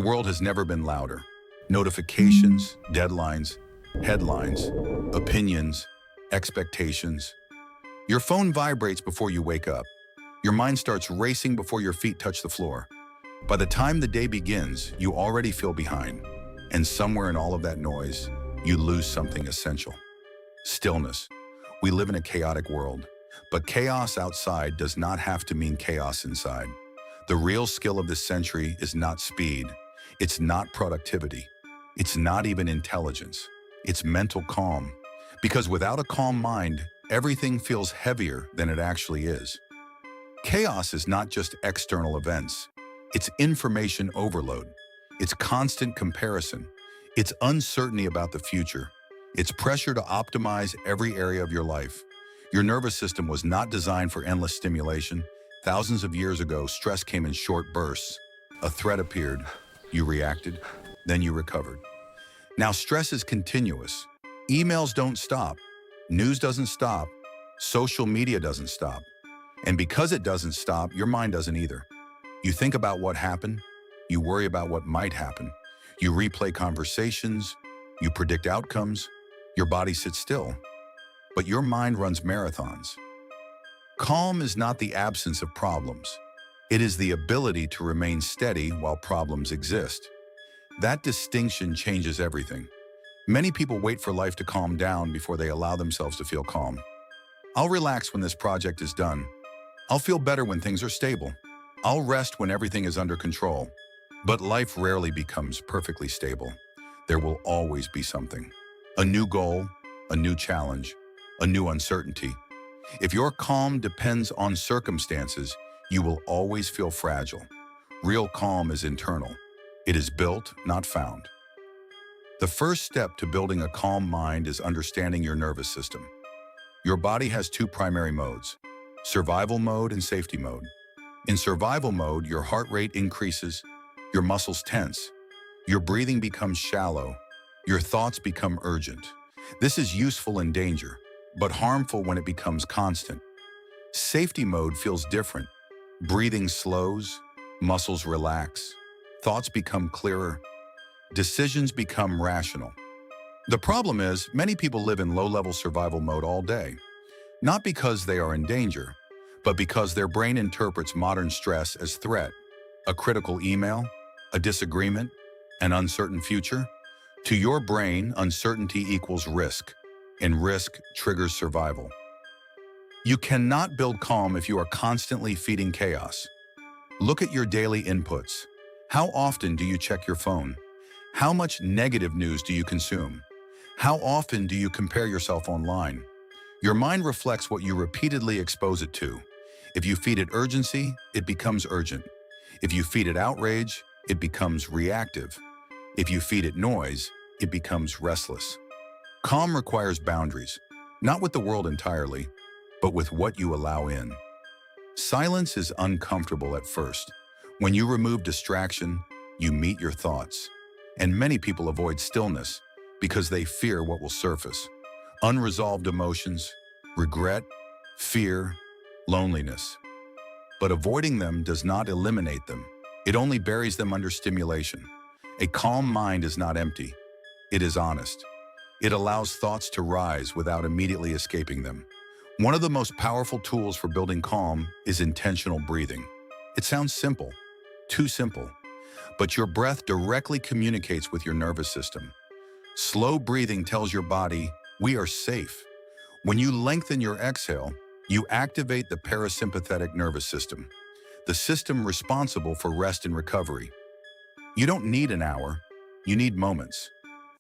The world has never been louder. Notifications, deadlines, headlines, opinions, expectations. Your phone vibrates before you wake up. Your mind starts racing before your feet touch the floor. By the time the day begins, you already feel behind. And somewhere in all of that noise, you lose something essential. Stillness. We live in a chaotic world, but chaos outside does not have to mean chaos inside. The real skill of this century is not speed. It's not productivity. It's not even intelligence. It's mental calm. Because without a calm mind, everything feels heavier than it actually is. Chaos is not just external events. It's information overload. It's constant comparison. It's uncertainty about the future. It's pressure to optimize every area of your life. Your nervous system was not designed for endless stimulation. Thousands of years ago, stress came in short bursts. A threat appeared, you reacted, then you recovered. Now stress is continuous. Emails don't stop. News doesn't stop. Social media doesn't stop. And because it doesn't stop, your mind doesn't either. You think about what happened. You worry about what might happen. You replay conversations. You predict outcomes. Your body sits still. But your mind runs marathons. Calm is not the absence of problems. It is the ability to remain steady while problems exist. That distinction changes everything. Many people wait for life to calm down before they allow themselves to feel calm. I'll relax when this project is done. I'll feel better when things are stable. I'll rest when everything is under control. But life rarely becomes perfectly stable. There will always be something. A new goal, a new challenge, a new uncertainty. If your calm depends on circumstances, you will always feel fragile. Real calm is internal. It is built, not found. The first step to building a calm mind is understanding your nervous system. Your body has two primary modes, survival mode and safety mode. In survival mode, your heart rate increases, your muscles tense, your breathing becomes shallow, your thoughts become urgent. This is useful in danger, but harmful when it becomes constant. Safety mode feels different. Breathing slows, muscles relax, thoughts become clearer, decisions become rational. The problem is, many people live in low-level survival mode all day, not because they are in danger, but because their brain interprets modern stress as threat, a critical email, a disagreement, an uncertain future. To your brain, uncertainty equals risk, and risk triggers survival. You cannot build calm if you are constantly feeding chaos. Look at your daily inputs. How often do you check your phone? How much negative news do you consume? How often do you compare yourself online? Your mind reflects what you repeatedly expose it to. If you feed it urgency, it becomes urgent. If you feed it outrage, it becomes reactive. If you feed it noise, it becomes restless. Calm requires boundaries, not with the world entirely, but with what you allow in. Silence is uncomfortable at first. When you remove distraction, you meet your thoughts. And many people avoid stillness because they fear what will surface. Unresolved emotions, regret, fear, loneliness. But avoiding them does not eliminate them. It only buries them under stimulation. A calm mind is not empty. It is honest. It allows thoughts to rise without immediately escaping them. One of the most powerful tools for building calm is intentional breathing. It sounds simple, too simple, but your breath directly communicates with your nervous system. Slow breathing tells your body, we are safe. When you lengthen your exhale, you activate the parasympathetic nervous system, the system responsible for rest and recovery. You don't need an hour, you need moments.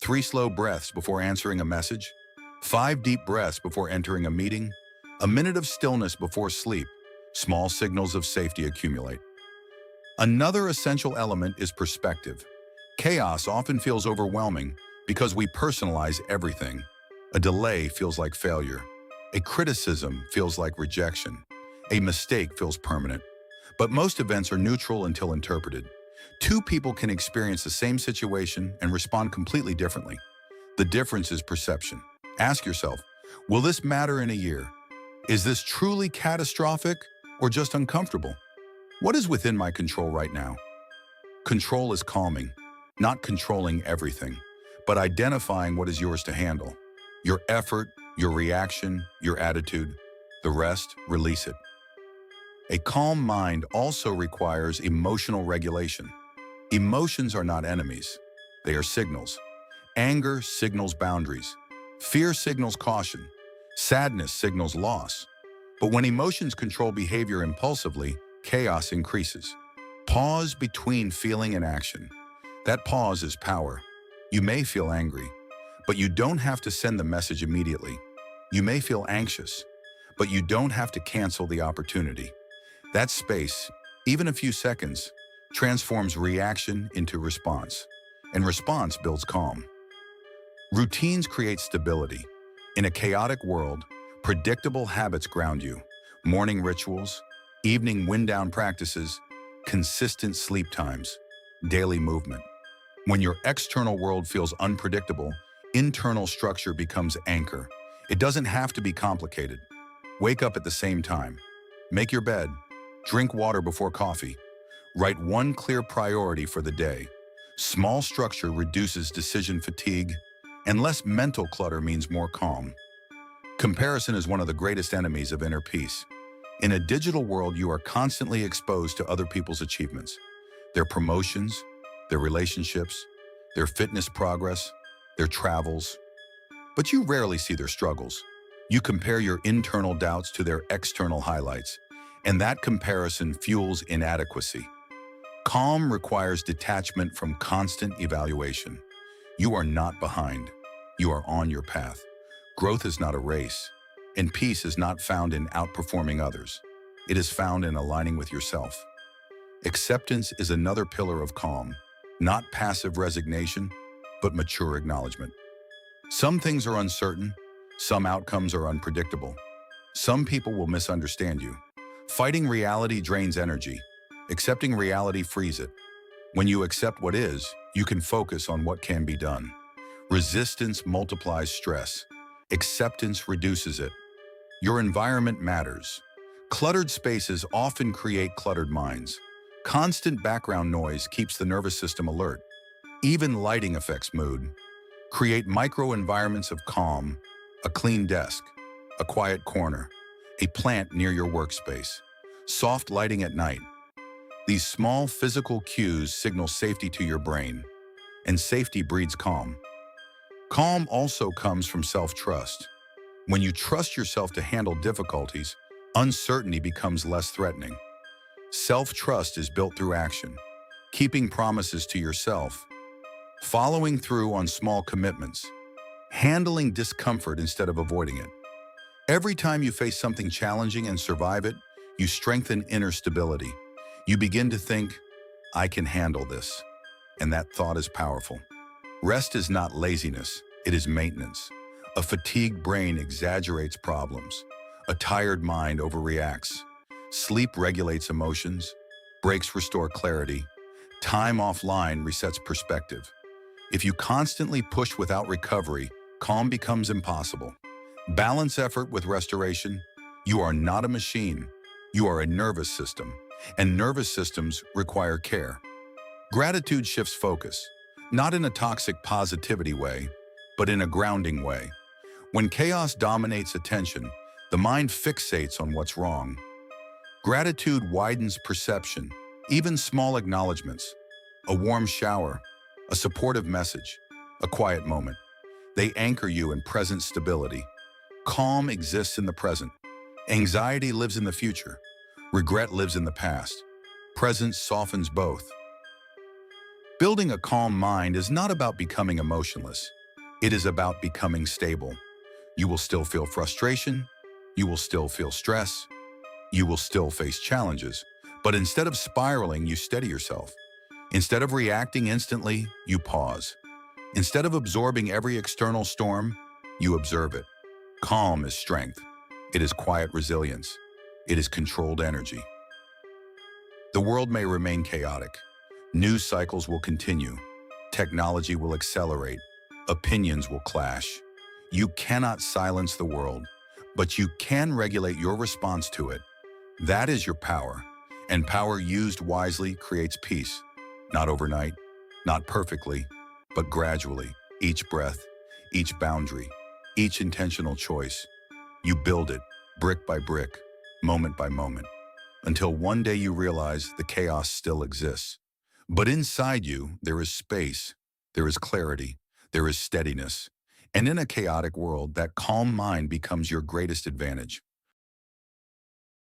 3 slow breaths before answering a message, 5 deep breaths before entering a meeting, a minute of stillness before sleep. Small signals of safety accumulate. Another essential element is perspective. Chaos often feels overwhelming because we personalize everything. A delay feels like failure. A criticism feels like rejection. A mistake feels permanent. But most events are neutral until interpreted. 2 people can experience the same situation and respond completely differently. The difference is perception. Ask yourself, will this matter in a year? Is this truly catastrophic or just uncomfortable? What is within my control right now? Control is calming, not controlling everything, but identifying what is yours to handle. Your effort, your reaction, your attitude. The rest, release it. A calm mind also requires emotional regulation. Emotions are not enemies. They are signals. Anger signals boundaries. Fear signals caution. Sadness signals loss. But when emotions control behavior impulsively, chaos increases. Pause between feeling and action. That pause is power. You may feel angry, but you don't have to send the message immediately. You may feel anxious, but you don't have to cancel the opportunity. That space, even a few seconds, transforms reaction into response, and response builds calm. Routines create stability. In a chaotic world, predictable habits ground you. Morning rituals, evening wind-down practices, consistent sleep times, daily movement. When your external world feels unpredictable, internal structure becomes anchor. It doesn't have to be complicated. Wake up at the same time. Make your bed. Drink water before coffee. Write one clear priority for the day. Small structure reduces decision fatigue, and less mental clutter means more calm. Comparison is one of the greatest enemies of inner peace. In a digital world, you are constantly exposed to other people's achievements, their promotions, their relationships, their fitness progress, their travels. But you rarely see their struggles. You compare your internal doubts to their external highlights, and that comparison fuels inadequacy. Calm requires detachment from constant evaluation. You are not behind. You are on your path. Growth is not a race, and peace is not found in outperforming others. It is found in aligning with yourself. Acceptance is another pillar of calm, not passive resignation, but mature acknowledgement. Some things are uncertain, some outcomes are unpredictable. Some people will misunderstand you. Fighting reality drains energy. Accepting reality frees it. When you accept what is, you can focus on what can be done. Resistance multiplies stress. Acceptance reduces it. Your environment matters. Cluttered spaces often create cluttered minds. Constant background noise keeps the nervous system alert. Even lighting affects mood. Create micro-environments of calm, a clean desk, a quiet corner, a plant near your workspace, soft lighting at night. These small physical cues signal safety to your brain, and safety breeds calm. Calm also comes from self-trust. When you trust yourself to handle difficulties, uncertainty becomes less threatening. Self-trust is built through action, keeping promises to yourself, following through on small commitments, handling discomfort instead of avoiding it. Every time you face something challenging and survive it, you strengthen inner stability. You begin to think, I can handle this. And that thought is powerful. Rest is not laziness, it is maintenance. A fatigued brain exaggerates problems. A tired mind overreacts. Sleep regulates emotions. Breaks restore clarity. Time offline resets perspective. If you constantly push without recovery, calm becomes impossible. Balance effort with restoration. You are not a machine. You are a nervous system, and nervous systems require care. Gratitude shifts focus, not in a toxic positivity way, but in a grounding way. When chaos dominates attention, the mind fixates on what's wrong. Gratitude widens perception, even small acknowledgments, a warm shower, a supportive message, a quiet moment. They anchor you in present stability. Calm exists in the present. Anxiety lives in the future. Regret lives in the past. Presence softens both. Building a calm mind is not about becoming emotionless. It is about becoming stable. You will still feel frustration. You will still feel stress. You will still face challenges. But instead of spiraling, you steady yourself. Instead of reacting instantly, you pause. Instead of absorbing every external storm, you observe it. Calm is strength. It is quiet resilience. It is controlled energy. The world may remain chaotic. News cycles will continue. Technology will accelerate. Opinions will clash. You cannot silence the world, but you can regulate your response to it. That is your power, and power used wisely creates peace. Not overnight, not perfectly, but gradually, each breath, each boundary, each intentional choice. You build it, brick by brick, moment by moment, until one day you realize the chaos still exists. But inside you, there is space, there is clarity, there is steadiness. And in a chaotic world, that calm mind becomes your greatest advantage.